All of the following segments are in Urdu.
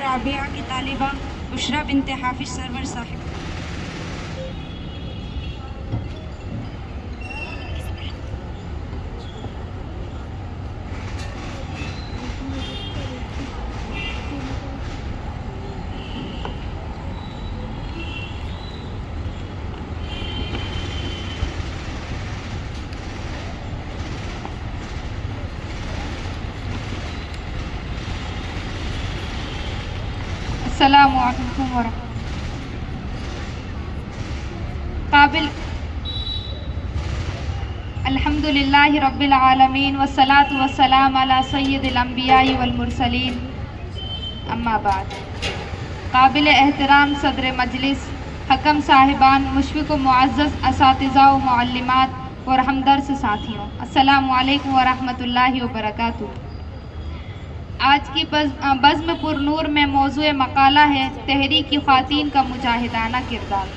رابعہ کی طالبہ بشریٰ بنت حافظ سرور صاحب۔ السلام علیکم ورحمۃ الحمدللہ رب العالمین والصلاة والسلام علی سید الانبیاء والمرسلین، اما بعد۔ قابل احترام صدر مجلس، حکم صاحبان، مشفق و معزز اساتذہ و معلمات اور ہمدرس ساتھیوں، السلام علیکم ورحمۃ اللہ وبرکاتہ۔ آج کی بزم پر نور میں موضوع مقالہ ہے تحریکی خواتین کا مجاہدانہ کردار۔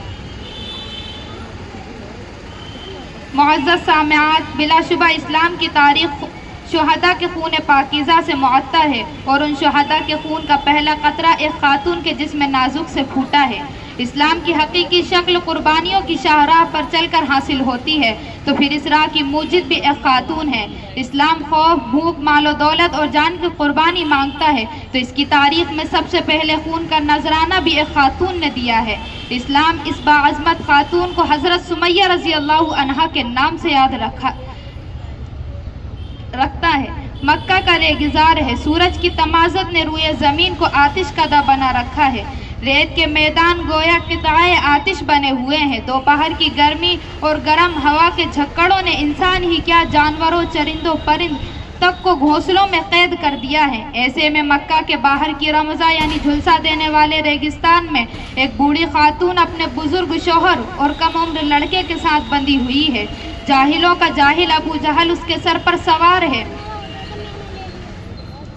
معزز سامعات، بلا شبہ اسلام کی تاریخ شہداء کے خون پاکیزہ سے معطر ہے، اور ان شہداء کے خون کا پہلا قطرہ ایک خاتون کے جسم نازک سے پھوٹا ہے۔ اسلام کی حقیقی شکل قربانیوں کی شاہراہ پر چل کر حاصل ہوتی ہے، تو پھر اس راہ کی موجد بھی ایک خاتون ہے۔ اسلام خوف، بھوک، مال و دولت اور جان کی قربانی مانگتا ہے، تو اس کی تاریخ میں سب سے پہلے خون کا نذرانہ بھی ایک خاتون نے دیا ہے۔ اسلام اس باعظمت خاتون کو حضرت سمیہ رضی اللہ عنہا کے نام سے یاد رکھتا ہے۔ مکہ کا ریگزار ہے، سورج کی تمازت نے روئے زمین کو آتش کدہ بنا رکھا ہے۔ ریت کے میدان گویا قطعۂ آتش بنے ہوئے ہیں۔ دوپہر کی گرمی اور گرم ہوا کے جھکڑوں نے انسان ہی کیا جانوروں، چرندوں، پرند تک کو گھونسلوں میں قید کر دیا ہے۔ ایسے میں مکہ کے باہر کی رمضہ یعنی جھلسا دینے والے ریگستان میں ایک بوڑھی خاتون اپنے بزرگ شوہر اور کم عمر لڑکے کے ساتھ بندھی ہوئی ہے۔ جاہلوں کا جاہل ابو جہل اس کے سر پر سوار ہے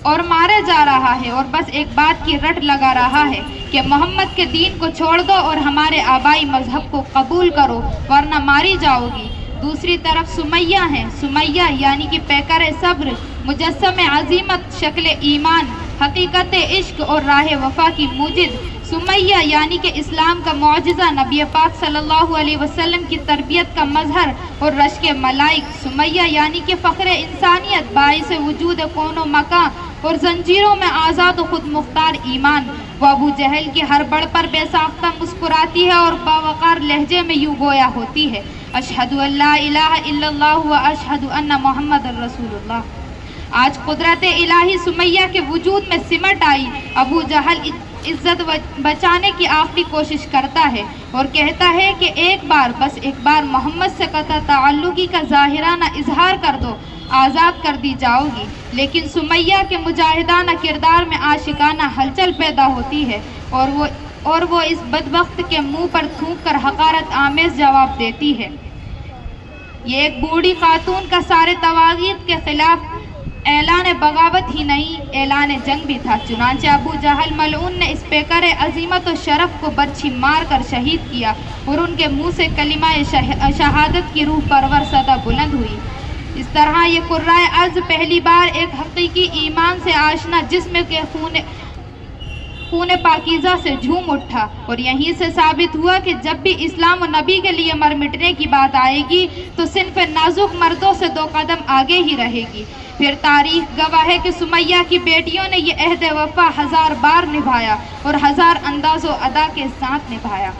اور مارے جا رہا ہے، اور بس ایک بات کی رٹ لگا رہا ہے کہ محمد کے دین کو چھوڑ دو اور ہمارے آبائی مذہب کو قبول کرو ورنہ ماری جاؤ گی۔ دوسری طرف سمیہ ہیں، سمیہ یعنی کہ پیکر صبر، مجسم عظیمت، شکل ایمان، حقیقت عشق اور راہ وفا کی موجد۔ سمیہ یعنی کہ اسلام کا معجزہ، نبی پاک صلی اللہ علیہ وسلم کی تربیت کا مظہر اور رشک ملائک۔ سمیہ یعنی کہ فخر انسانیت، باعث وجود کون و مکان اور زنجیروں میں آزاد و خود مختار ایمان۔ وہ ابو جہل کی ہر بڑ پر بے ساختہ مسکراتی ہے اور باوقار لہجے میں یوں گویا ہوتی ہے، اشہد ان لا الہ الا اللہ و اشہد ان محمد رسول اللہ۔ آج قدرت الہی سمیہ کے وجود میں سمٹ آئی۔ ابو جہل عزت بچانے کی آخری کوشش کرتا ہے اور کہتا ہے کہ ایک بار، بس ایک بار محمد سے قطع تعلقی کا ظاہرانہ اظہار کر دو، آزاد کر دی جاؤ گی۔ لیکن سمیہ کے مجاہدانہ کردار میں عاشقانہ ہلچل پیدا ہوتی ہے، اور وہ اس بدبخت کے منہ پر تھوک کر حقارت آمیز جواب دیتی ہے۔ یہ ایک بوڑھی خاتون کا سارے طواغیت کے خلاف اعلان بغاوت ہی نہیں، اعلان جنگ بھی تھا۔ چنانچہ ابو جہل ملعون نے اس پیکر عظیمت و شرف کو برچھی مار کر شہید کیا، اور ان کے منہ سے کلمہ شہادت کی روح پرور صدا بلند ہوئی۔ اس طرح یہ قرائے ارض پہلی بار ایک حقیقی ایمان سے آشنا جسم کے خون پاکیزہ سے جھوم اٹھا، اور یہیں سے ثابت ہوا کہ جب بھی اسلام و نبی کے لیے مر مٹنے کی بات آئے گی تو صنف نازک مردوں سے 2 قدم آگے ہی رہے گی۔ پھر تاریخ گواہ ہے کہ سمیہ کی بیٹیوں نے یہ عہد وفا 1000 بار نبھایا اور 1000 انداز و ادا کے ساتھ نبھایا۔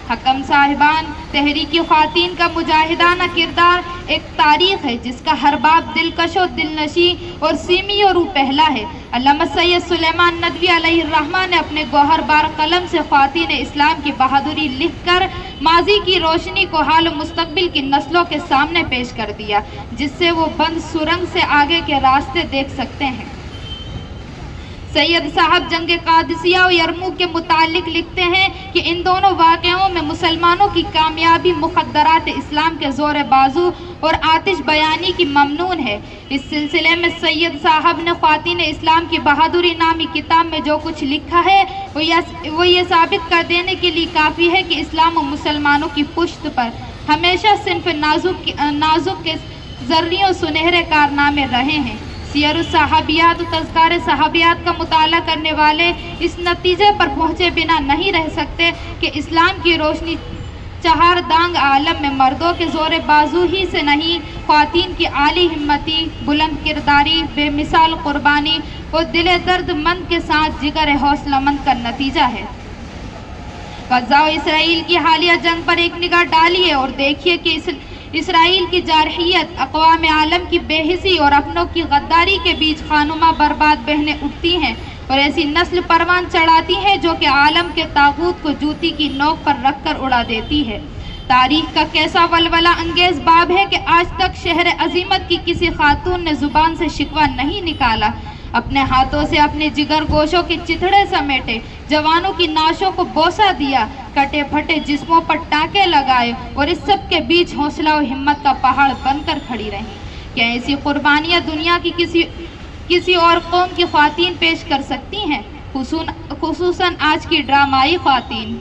حکم صاحبان، تحریکی خواتین کا مجاہدانہ کردار ایک تاریخ ہے جس کا ہر باب دلکش و دلنشیں اور سیمی و روح پہلا ہے۔ علامہ سید سلیمان ندوی علیہ الرحمہ نے اپنے گوہر بار قلم سے خواتین اسلام کی بہادری لکھ کر ماضی کی روشنی کو حال و مستقبل کی نسلوں کے سامنے پیش کر دیا، جس سے وہ بند سرنگ سے آگے کے راستے دیکھ سکتے ہیں۔ سید صاحب جنگ قادسیہ و یرموک کے متعلق لکھتے ہیں کہ ان دونوں واقعوں میں مسلمانوں کی کامیابی مخدرات اسلام کے زور بازو اور آتش بیانی کی ممنون ہے۔ اس سلسلے میں سید صاحب نے خواتین اسلام کی بہادری نامی کتاب میں جو کچھ لکھا ہے وہ یہ ثابت کر دینے کے لیے کافی ہے کہ اسلام و مسلمانوں کی پشت پر ہمیشہ صنف نازک کے ذریعوں سنہرے کارنامے رہے ہیں۔ سیر الصحابیات و تذکار صحابیات کا مطالعہ کرنے والے اس نتیجے پر پہنچے بنا نہیں رہ سکتے کہ اسلام کی روشنی چہار دانگ عالم میں مردوں کے زور بازو ہی سے نہیں، خواتین کی عالی ہمتی، بلند کرداری، بے مثال قربانی اور دل درد مند کے ساتھ جگر حوصلہ مند کا نتیجہ ہے۔ غزہ و اسرائیل کی حالیہ جنگ پر ایک نگاہ ڈالیے اور دیکھیے کہ اسرائیل کی جارحیت، اقوام عالم کی بے حسی اور اپنوں کی غداری کے بیچ خانمہ برباد بہنیں اٹھتی ہیں اور ایسی نسل پروان چڑھاتی ہیں جو کہ عالم کے طاغوت کو جوتی کی نوک پر رکھ کر اڑا دیتی ہے۔ تاریخ کا کیسا ولولہ انگیز باب ہے کہ آج تک شہر عظیمت کی کسی خاتون نے زبان سے شکوہ نہیں نکالا، اپنے ہاتھوں سے اپنے جگر گوشوں کے چتھڑے سمیٹے، جوانوں کی نعشوں کو بوسہ دیا، کٹے پھٹے جسموں پر ٹانکے لگائے اور اس سب کے بیچ حوصلہ و ہمت کا پہاڑ بن کر کھڑی رہیں۔ کیا ایسی قربانیاں دنیا کی کسی اور قوم کی خواتین پیش کر سکتی ہیں؟ خصوصاً آج کی ڈرامائی خواتین،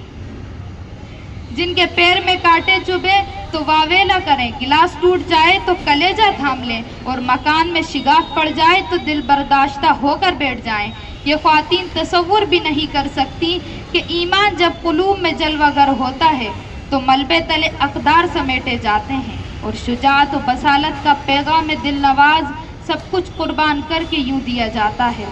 جن کے پیر میں کانٹے چبھے تو واویلا کریں، گلاس ٹوٹ جائے تو کلیجہ تھام لیں اور مکان میں شگاف پڑ جائے تو دل برداشتہ ہو کر بیٹھ جائیں۔ یہ خواتین تصور بھی نہیں کر سکتی کہ ایمان جب قلوب میں جلوہ گر ہوتا ہے تو ملبے تلے اقدار سمیٹے جاتے ہیں اور شجاعت و بصالت کا پیغام دل نواز سب کچھ قربان کر کے یوں دیا جاتا ہے۔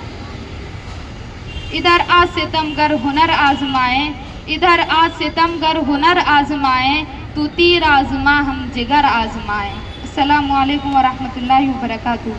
ادھر آج ستمگر ہنر آزمائیں، ادھر آج ستمگر ہنر آزمائیں، تو تیر آزما ہم جگر آزمائیں۔ السلام علیکم ورحمۃ اللہ وبرکاتہ۔